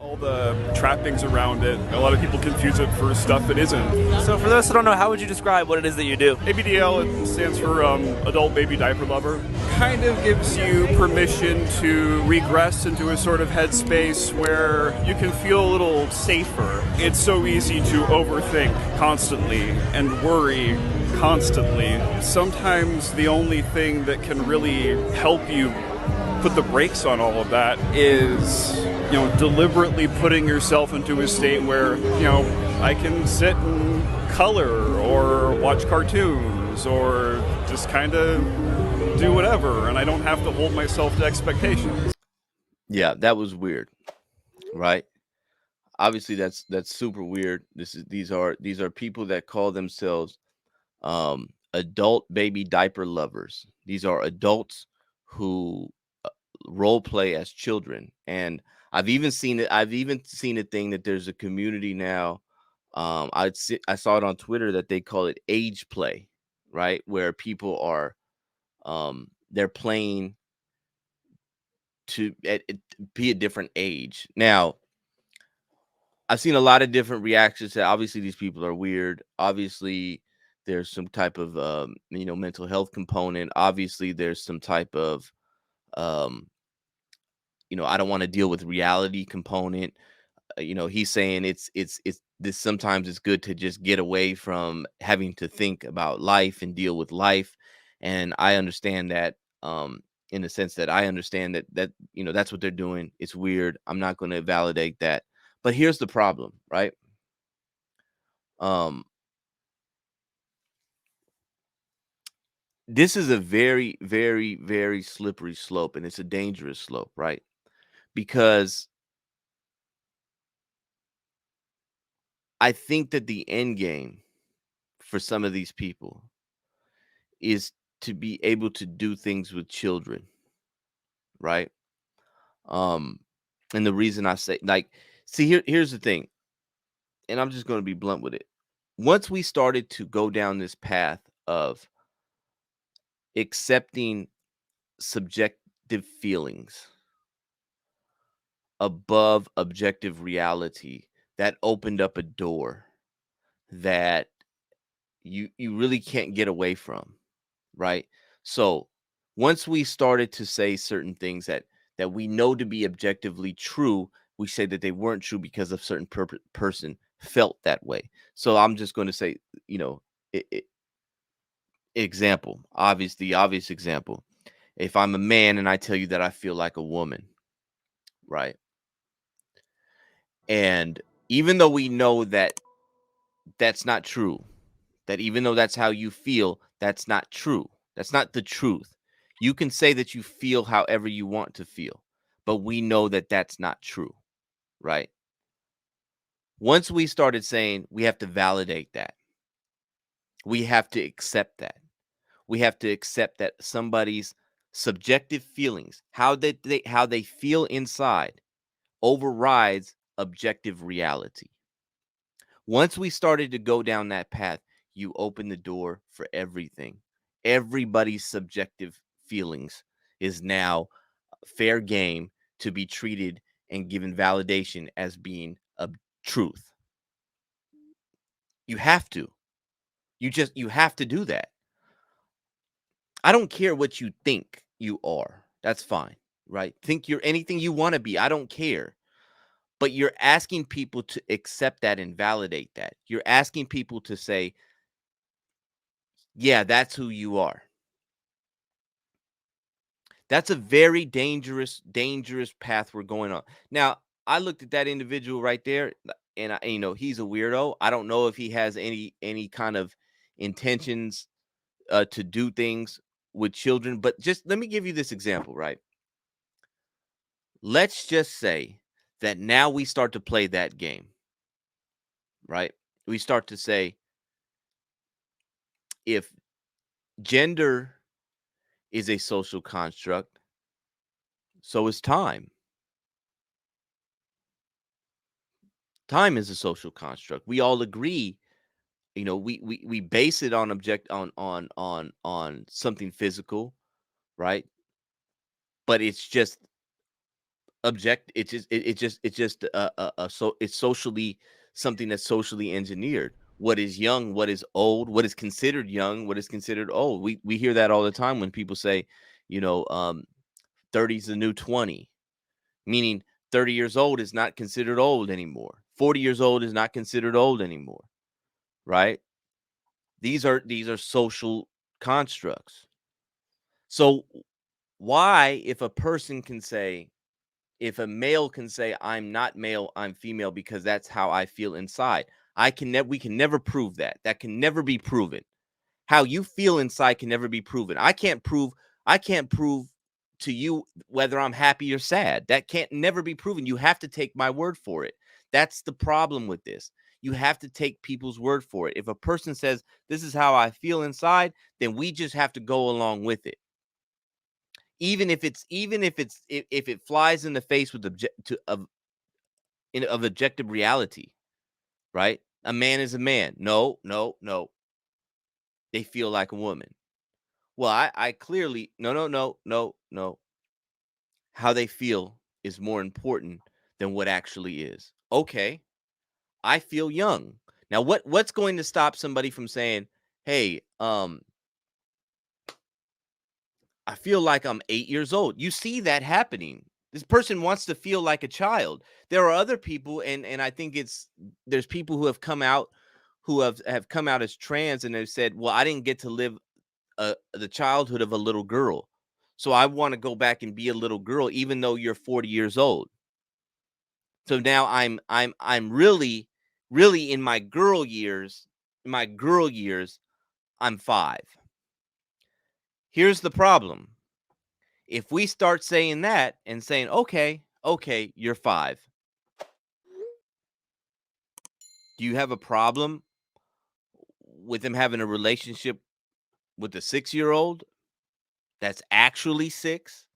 All the trappings around it. A lot of people confuse it for stuff it isn't. So for those who don't know, how would you describe what it is that you do? ABDL, it stands for Adult Baby Diaper Lover. Kind of gives you permission to regress into a sort of headspace where you can feel a little safer. It's so easy to overthink constantly and worry constantly. Sometimes the only thing that can really help you put the brakes on all of that is, deliberately putting yourself into a state where, I can sit and color or watch cartoons or just kind of do whatever, and I don't have to hold myself to expectations. Yeah, that was weird, right? Obviously, that's super weird. These are people that call themselves adult baby diaper lovers. These are adults who role play as children, and I've even seen it. I've even seen a thing that there's a community now. I saw it on Twitter that they call it AgePlay, right? Where people are they're playing to be a different age. Now, I've seen a lot of different reactions to obviously these people are weird. Obviously, there's some type of mental health component. Obviously, there's some type of um, I don't want to deal with reality component. He's saying it's this sometimes it's good to just get away from having to think about life and deal with life. And I understand that in the sense that I understand that that's what they're doing. It's weird. I'm not going to validate that. But here's the problem, right? Um, this is a very, very, very slippery slope, and it's a dangerous slope, right? Because I think that the end game for some of these people is to be able to do things with children, right? Um, and the reason I say, like, see, here's the thing, and I'm just going to be blunt with it. Once we started to go down this path of accepting subjective feelings above objective reality, that opened up a door that you really can't get away from, right? So once we started to say certain things that we know to be objectively true, we say that they weren't true because of certain person felt that way. So I'm just going to say, you know, example, obvious example. If I'm a man and I tell you that I feel like a woman, right? And even though we know that that's not true, that even though that's how you feel, that's not true. That's not the truth. You can say that you feel however you want to feel, but we know that that's not true, right? Once we started saying we have to validate that, we have to accept that. We have to accept that somebody's subjective feelings, how they feel inside, overrides objective reality. Once we started to go down that path, you open the door for everything. Everybody's subjective feelings is now fair game to be treated and given validation as being a truth. You have to. You have to do that. I don't care what you think you are. That's fine, right? Think you're anything you want to be. I don't care. But you're asking people to accept that and validate that. You're asking people to say, yeah, that's who you are. That's a very dangerous path we're going on. Now, I looked at that individual right there, and he's a weirdo. I don't know if he has any kind of intentions to do things with children, but just let me give you this example, right? Let's just say that now we start to play that game, right? We start to say if gender is a social construct, so is time. Time is a social construct. We all agree, we base it on object on something physical, right? But it's just it's socially something that's socially engineered. What is young, what is old, what is considered young, what is considered old. We hear that all the time when people say, you know, 30 is the new 20, meaning 30 years old is not considered old anymore. 40 years old is not considered old anymore, right? These are social constructs. So why, if a person can say, if a male can say, I'm not male, I'm female because that's how I feel inside, we can never prove that. That can never be proven. How you feel inside can never be proven. I can't prove to you whether I'm happy or sad. That can't never be proven. You have to take my word for it. That's the problem with this. You have to take people's word for it. If a person says, this is how I feel inside, then we just have to go along with it. Even if it flies in the face with of objective reality, right? A man is a man. No, no, no. They feel like a woman. Well, I clearly no, no, no, no, no. How they feel is more important than what actually is. Okay, I feel young. Now, what's going to stop somebody from saying, "Hey, I feel like I'm 8 years old." You see that happening. This person wants to feel like a child. There are other people, and I think there's people who have come out who have come out as trans, and they've said, "Well, I didn't get to live the childhood of a little girl, so I want to go back and be a little girl, even though you're 40 years old." So now I'm really in my girl years. In my girl years, I'm 5. Here's the problem. If we start saying that and saying, okay, you're 5. Do you have a problem with them having a relationship with a 6-year-old that's actually 6?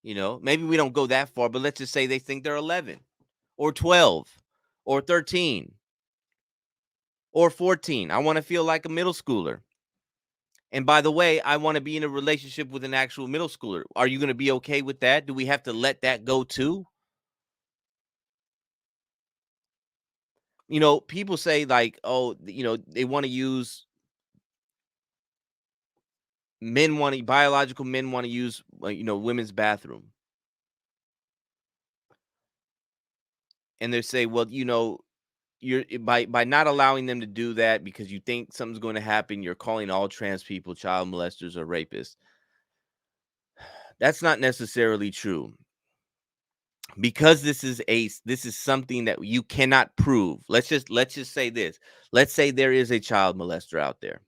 Maybe we don't go that far, but let's just say they think they're 11 or 12 or 13 or 14. I want to feel like a middle schooler. And by the way, I want to be in a relationship with an actual middle schooler. Are you going to be okay with that? Do we have to let that go too? People say like, oh, they want to use biological men want to use, women's bathroom. And they say, well, you're by not allowing them to do that because you think something's going to happen, you're calling all trans people child molesters or rapists. That's not necessarily true. Because this is something that you cannot prove. Let's just say this. Let's say there is a child molester out there.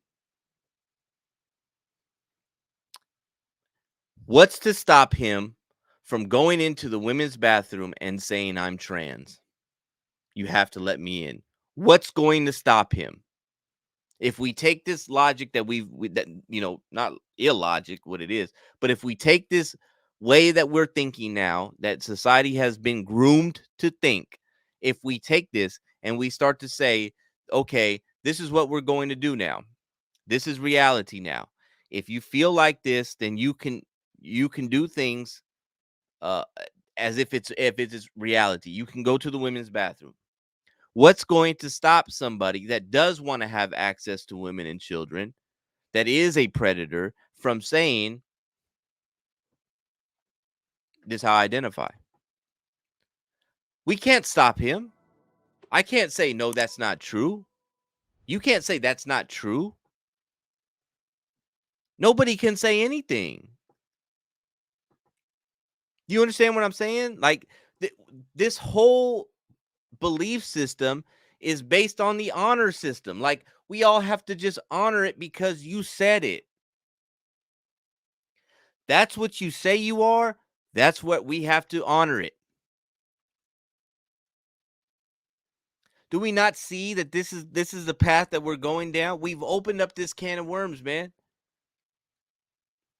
What's to stop him from going into the women's bathroom and saying, I'm trans? You have to let me in. What's going to stop him? If we take this logic that not illogic what it is, but if we take this way that we're thinking now, that society has been groomed to think, if we take this and we start to say, okay, this is what we're going to do now. This is reality now. If you feel like this, then you can do things uh, as if it's reality. You can go to the women's bathroom. What's going to stop somebody that does want to have access to women and children, that is a predator, from saying, this is how I identify? We can't stop him. I can't say, no, that's not true. You can't say that's not true. Nobody can say anything. Do you understand what I'm saying? Like, this whole belief system is based on the honor system. Like, we all have to just honor it because you said it. That's what you say you are. That's what we have to honor it. Do we not see that this is the path that we're going down? We've opened up this can of worms, man.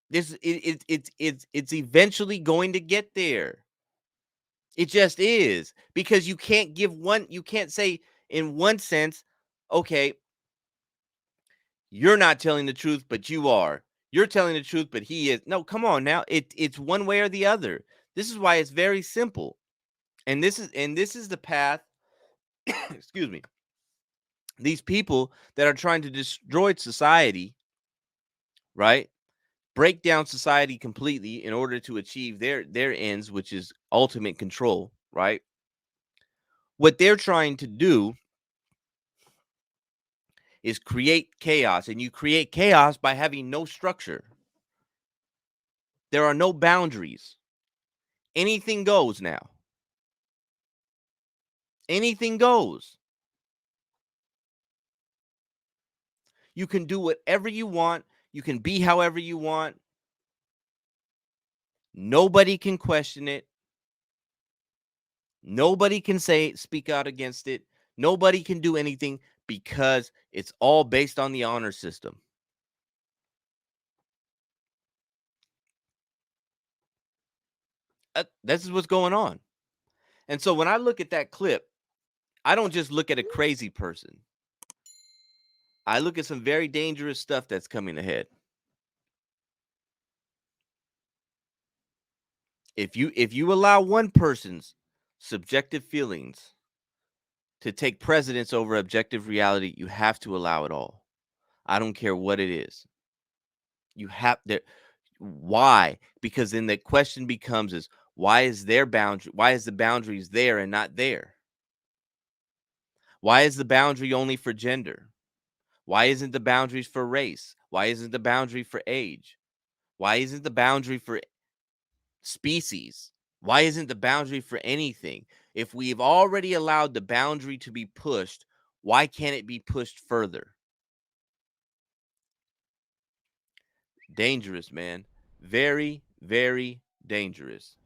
It's eventually going to get there. It just is, because you can't say in one sense, okay, you're not telling the truth, but you are. You're telling the truth, but he is. No, come on now. It's one way or the other. This is why it's very simple. And this is the path, excuse me. These people that are trying to destroy society, right? Break down society completely in order to achieve their ends, which is ultimate control, right? What they're trying to do is create chaos, and you create chaos by having no structure. There are no boundaries. Anything goes now. Anything goes. You can do whatever you want. You can be however you want. Nobody can question it. Nobody can speak out against it. Nobody can do anything because it's all based on the honor system. This is what's going on. And so when I look at that clip, I don't just look at a crazy person. I look at some very dangerous stuff that's coming ahead. If you allow one person's subjective feelings to take precedence over objective reality, you have to allow it all. I don't care what it is. You have to. Why? Because then the question becomes is why is their boundary? Why is the boundaries there and not there? Why is the boundary only for gender? Why isn't the boundaries for race? Why isn't the boundary for age? Why isn't the boundary for species? Why isn't the boundary for anything? If we've already allowed the boundary to be pushed, why can't it be pushed further? Dangerous, man. Very, very dangerous.